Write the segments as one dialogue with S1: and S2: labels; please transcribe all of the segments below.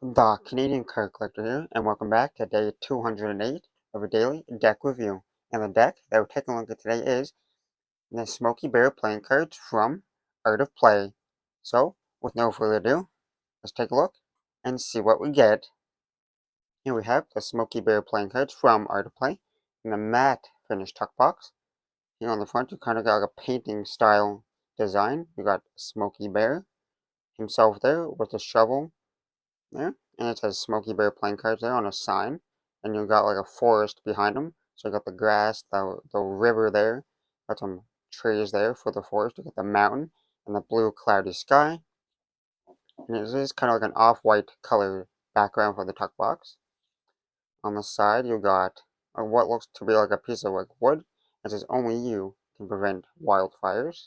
S1: The Canadian Card Collector here, and welcome back to day 208 of a daily deck review. And the deck that we're taking a look at today is the Smokey Bear playing cards from Art of Play. So, with no further ado, let's take a look and see what we get. Here we have the Smokey Bear playing cards from Art of Play in the matte finish tuck box. Here on the front, you kind of got like a painting style design. You got Smokey Bear himself there with a shovel there, and it says Smokey Bear playing cards there on a sign, and you got like a forest behind them. So you got the grass, the river there, got some trees there for the forest. You got the mountain and the blue cloudy sky, and it is kind of like an off-white color background for the tuck box. On the side, you got what looks to be like a piece of like wood. It says only you can prevent wildfires.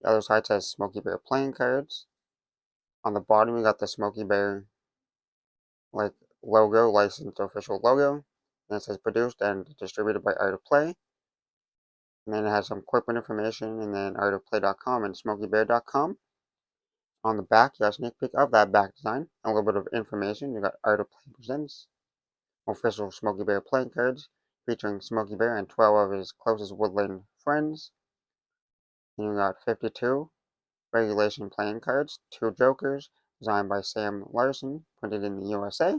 S1: The other side says Smokey Bear playing cards. On the bottom, you got the Smokey Bear like logo, licensed official logo. And it says produced and distributed by Art of Play. And then it has some corporate information, and then artofplay.com and smokeybear.com. On the back, you got a sneak peek of that back design, and a little bit of information. You got Art of Play presents official Smokey Bear playing cards, featuring Smokey Bear and 12 of his closest woodland friends. And you got 52 regulation playing cards, 2 jokers, designed by Sam Larson, printed in the USA.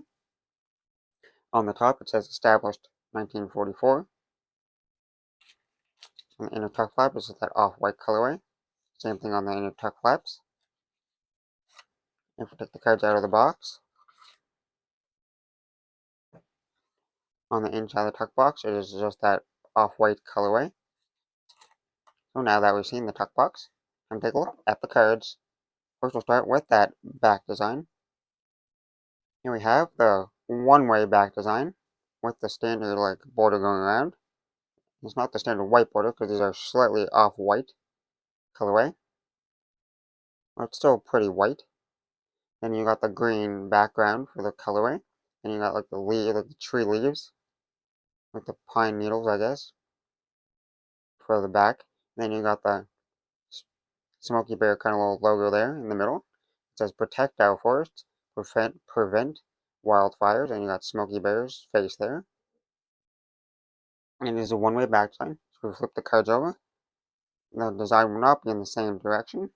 S1: On the top, it says established 1944. On the inner tuck flap is that off-white colorway. Same thing on the inner tuck flaps. If we take the cards out of the box, on the inside of the tuck box, it is just that off-white colorway. So now that we've seen the tuck box, come take a look at the cards. First, we'll start with that back design. Here we have the one-way back design with the standard like border going around. It's not the standard white border because these are slightly off-white colorway. But it's still pretty white. Then you got the green background for the colorway. And you got like the tree leaves, like the pine needles, I guess, for the back. Then you got the Smokey Bear kind of little logo there in the middle. It says protect our forests, prevent wildfires, and you got Smokey Bear's face there. And it is a one-way back sign. So if we flip the cards over, the design will not be in the same direction.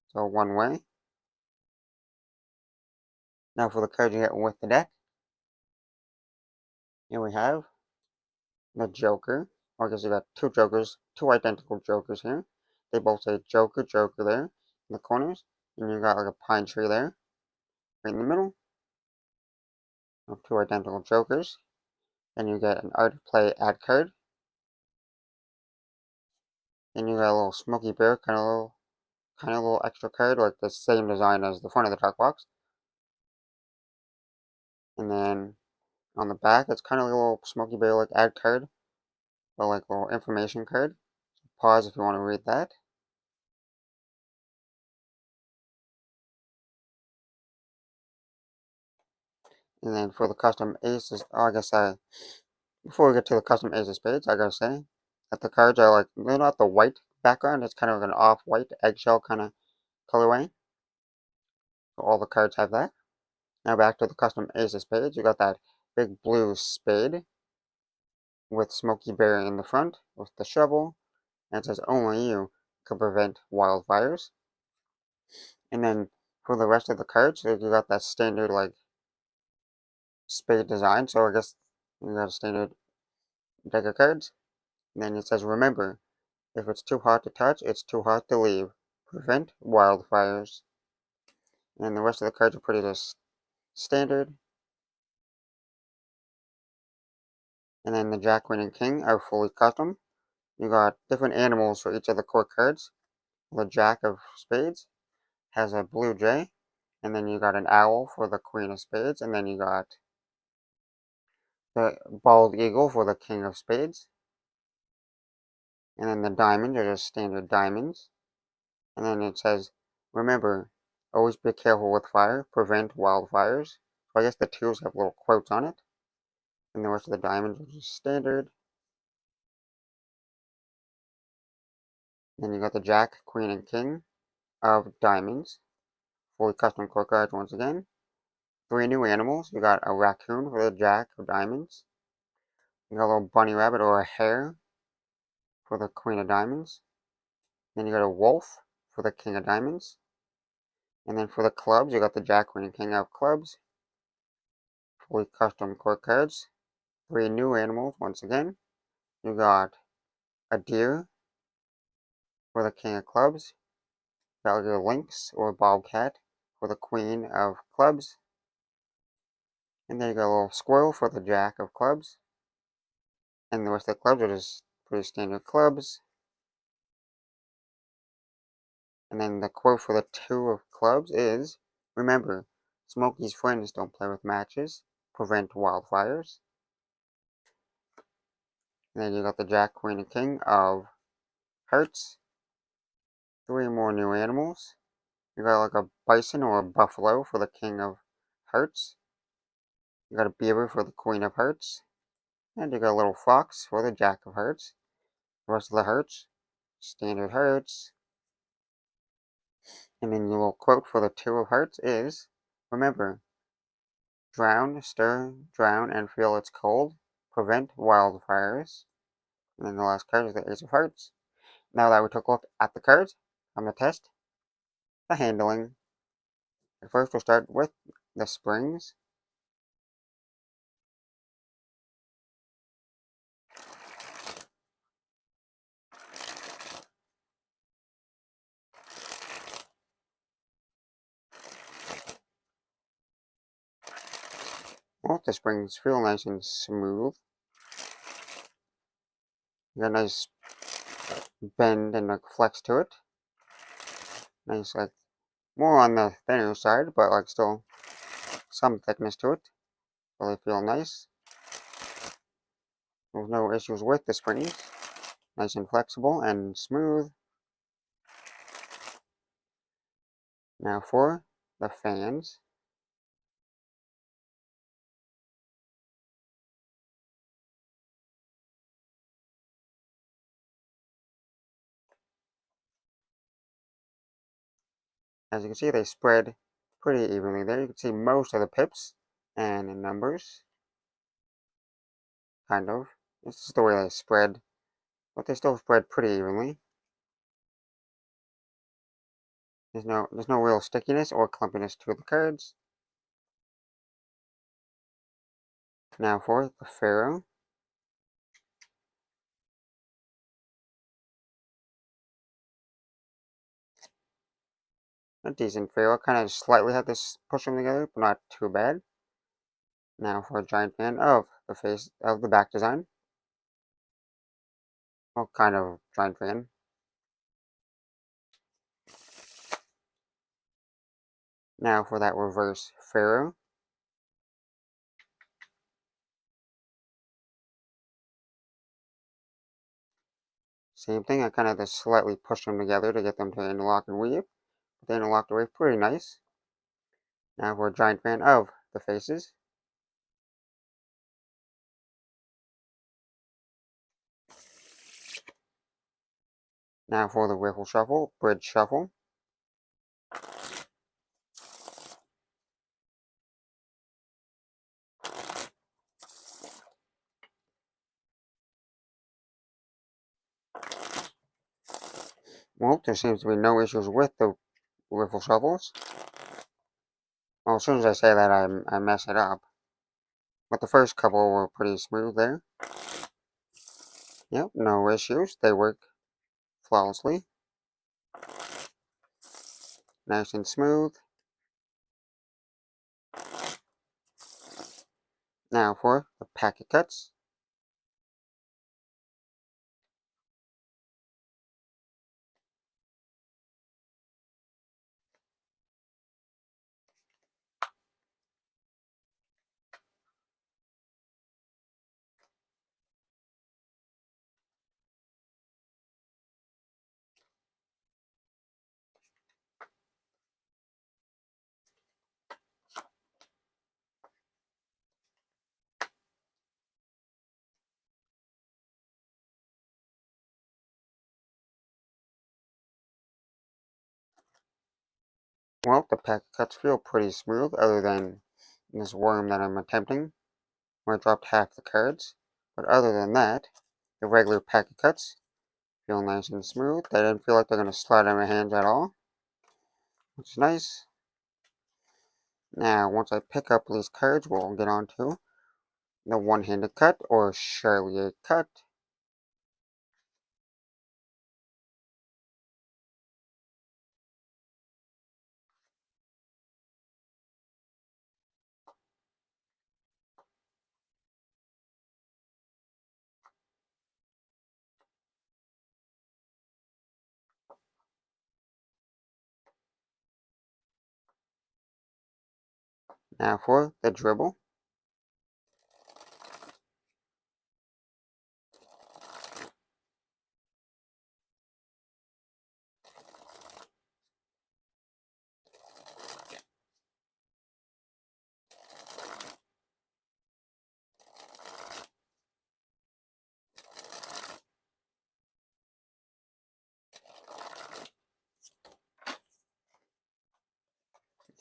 S1: So one way. Now for the cards you get with the deck. Here we have the Joker. Or I guess you got two Jokers, two identical Jokers here. They both say Joker, Joker there in the corners. And you got like a pine tree there, right in the middle. Of two identical Jokers. Then you get an Art of Play ad card. Then you got a little Smokey Bear, kind of little extra card, like the same design as the front of the tuck box. And then on the back, it's kind of like a little Smokey Bear like ad card, or like a little information card. Pause if you want to read that. And then for the custom aces, oh, I guess before we get to the custom ace of spades, I gotta say that the cards are like, they're not the white background, it's kind of like an off-white eggshell kind of colorway. So all the cards have that. Now back to the custom ace of spades, you got that big blue spade with Smokey Bear in the front with the shovel, and it says only you can prevent wildfires. And then for the rest of the cards, you got that standard like spade design, so I guess you got a standard deck of cards. And then it says remember, if it's too hot to touch, it's too hot to leave. Prevent wildfires. And the rest of the cards are pretty just standard. And then the Jack, Queen, and King are fully custom. You got different animals for each of the core cards. The Jack of Spades has a blue jay, and then you got an owl for the Queen of Spades, and then you got the bald eagle for the King of Spades. And then the diamonds are just standard diamonds. And then it says, remember, always be careful with fire, prevent wildfires. So I guess the twos have little quotes on it. And the rest of the diamonds are just standard. Then you got the Jack, Queen, and King of Diamonds. Fully custom core cards once again. Three new animals. You got a raccoon for the jack of diamonds. You got a little bunny rabbit or a hare for the queen of diamonds. Then you got a wolf for the king of diamonds. And then for the clubs, you got the jack, queen, and king of clubs. Fully custom court cards. Three new animals once again. You got a deer for the king of clubs. You got a lynx or bobcat for the queen of clubs. And then you got a little squirrel for the jack of clubs. And the rest of the clubs are just pretty standard clubs. And then the quote for the two of clubs is, remember, Smokey's friends don't play with matches, prevent wildfires. And then you got the jack, queen, and king of hearts. Three more new animals. You got like a bison or a buffalo for the king of hearts. You got a beaver for the queen of hearts. And you got a little fox for the jack of hearts. The rest of the hearts, standard hearts. And then your little quote for the two of hearts is, remember, drown, stir, drown, and feel it's cold. Prevent wildfires. And then the last card is the Ace of Hearts. Now that we took a look at the cards on the test, the handling. First we'll start with the springs. Well, the springs feel nice and smooth. You got a nice bend and like flex to it. Nice, like more on the thinner side, but like still some thickness to it. Really feel nice. There's no issues with the springs. Nice and flexible and smooth. Now for the fans. As you can see, they spread pretty evenly there. You can see most of the pips and the numbers. Kind of. This is the way they spread, but they still spread pretty evenly. There's no real stickiness or clumpiness to the cards. Now for the Pharaoh. A decent Pharaoh. Kind of slightly had to push them together, but not too bad. Now for a giant fan of the face of the back design. Well, kind of giant fan. Now for that reverse Pharaoh. Same thing, I kind of just slightly push them together to get them to interlock and weave. But they interlocked away pretty nice. Now for a giant fan of the faces. Now for the Wiffle Shuffle, Bridge Shuffle. Well, there seems to be no issues with the Wiffle Shuffles. Well, as soon as I say that, I mess it up. But the first couple were pretty smooth there. Yep, no issues. They work flawlessly. Nice and smooth. Now for the packet cuts. Well, the packet cuts feel pretty smooth, other than this worm that I'm attempting, where I dropped half the cards. But other than that, the regular pack of cuts feel nice and smooth. They didn't feel like they're going to slide in my hands at all, which is nice. Now, once I pick up these cards, we'll get on to the one-handed cut or Charlier cut. Now for the dribble.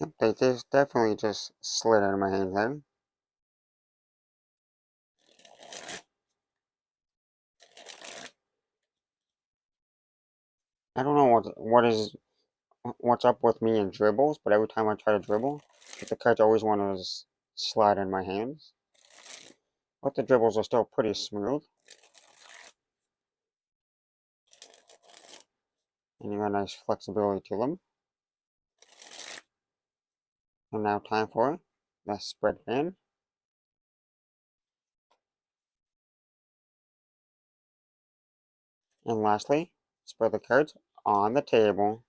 S1: Yep, they just definitely just slid out of my hands there. I don't know what's up with me in dribbles, but every time I try to dribble, the cards always want to slide in my hands. But the dribbles are still pretty smooth. And you got nice flexibility to them. And now time for the spread fan. And lastly, spread the cards on the table.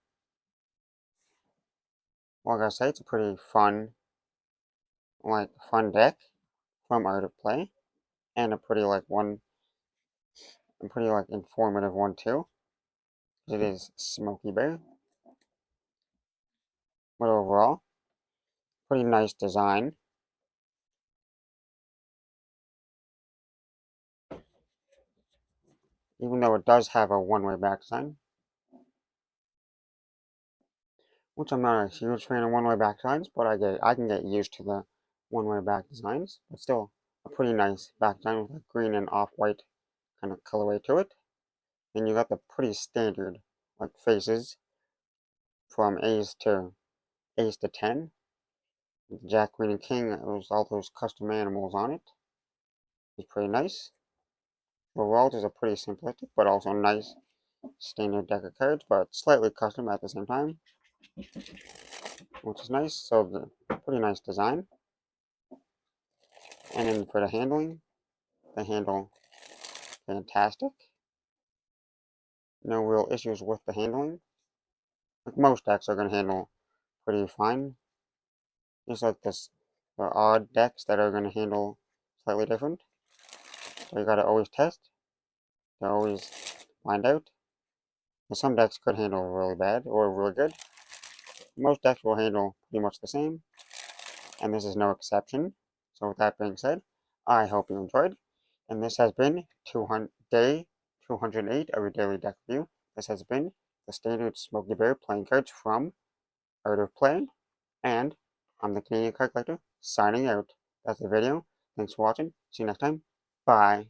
S1: Well, like I say, it's a pretty fun deck from Art of Play, and a pretty informative one too. It is Smokey Bear, but overall, pretty nice design. Even though it does have a one-way back design, which I'm not a huge fan of one-way back designs, but I can get used to the one-way back designs. But still, a pretty nice back design with a green and off-white kind of colorway to it. And you got the pretty standard faces from ace to 10. With Jack, Queen, and King. There's all those custom animals on it. It's pretty nice. Overall, just a pretty simplistic but also nice standard deck of cards, but slightly custom at the same time, which is nice. So the pretty nice design. And then for the handle, fantastic. No real issues with the handling. Like most decks are going to handle pretty fine. Just like this, there are odd decks that are going to handle slightly different. So you got to always test. To always find out. And some decks could handle really bad or really good. Most decks will handle pretty much the same, and this is no exception. So with that being said, I hope you enjoyed, and this has been day 208 of your daily deck review. This has been the standard Smokey Bear playing cards from Art of Play, and I'm the Canadian Card Collector signing out. That's the video. Thanks for watching. See you next time. Bye.